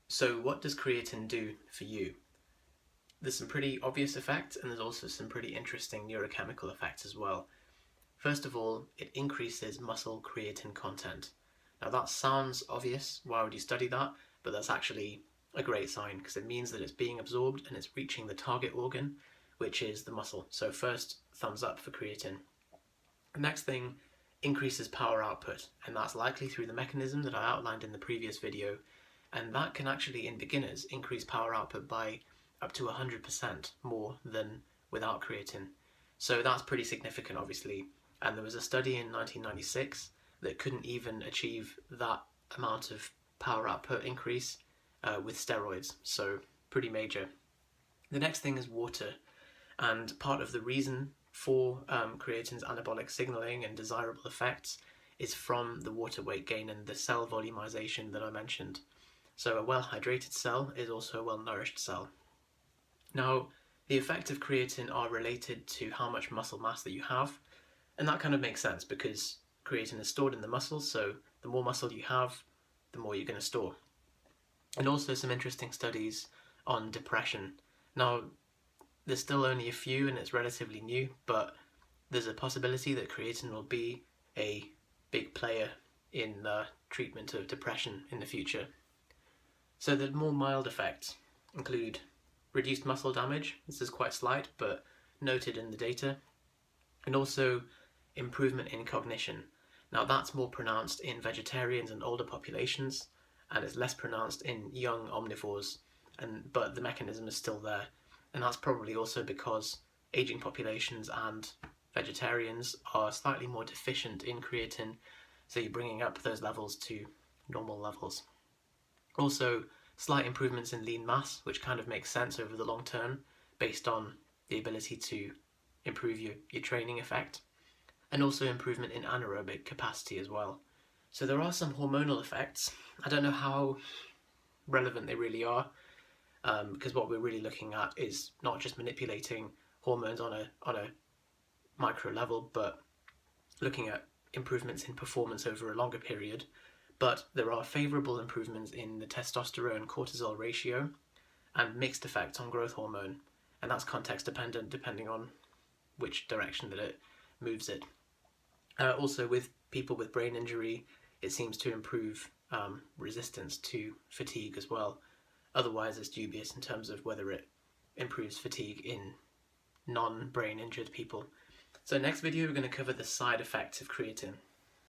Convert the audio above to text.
So what does creatine do for you? There's some pretty obvious effects, and there's also some pretty interesting neurochemical effects as well. First of all, it increases muscle creatine content. Now that sounds obvious, why would you study that? But that's actually a great sign because it means that it's being absorbed and it's reaching the target organ, which is the muscle. So first, thumbs up for creatine. The next thing increases power output, and that's likely through the mechanism that I outlined in the previous video, and that can actually, in beginners, increase power output by up to 100% more than without creatine. So that's pretty significant, obviously, and there was a study in 1996 that couldn't even achieve that amount of power output increase with steroids, so pretty major. The next thing is water, and part of the reason for creatine's anabolic signaling and desirable effects is from the water weight gain and the cell volumization that I mentioned. So a well-hydrated cell is also a well-nourished cell. Now, the effects of creatine are related to how much muscle mass that you have, and that kind of makes sense because creatine is stored in the muscles, so the more muscle you have, the more you're going to store. And also some interesting studies on depression. Now, there's still only a few and it's relatively new, but there's a possibility that creatine will be a big player in the treatment of depression in the future. So the more mild effects include reduced muscle damage, this is quite slight but noted in the data, and also improvement in cognition. Now that's more pronounced in vegetarians and older populations, and it's less pronounced in young omnivores, but the mechanism is still there, and that's probably also because aging populations and vegetarians are slightly more deficient in creatine, so you're bringing up those levels to normal levels. Also, slight improvements in lean mass, which kind of makes sense over the long term based on the ability to improve your training effect, and also improvement in anaerobic capacity as well. So there are some hormonal effects. I don't know how relevant they really are, because what we're really looking at is not just manipulating hormones on a micro level, but looking at improvements in performance over a longer period. But there are favourable improvements in the testosterone-cortisol ratio and mixed effects on growth hormone, and that's context dependent depending on which direction that it moves it. Also with people with brain injury, it seems to improve resistance to fatigue as well. Otherwise it's dubious in terms of whether it improves fatigue in non-brain injured people. So next video we're going to cover the side effects of creatine.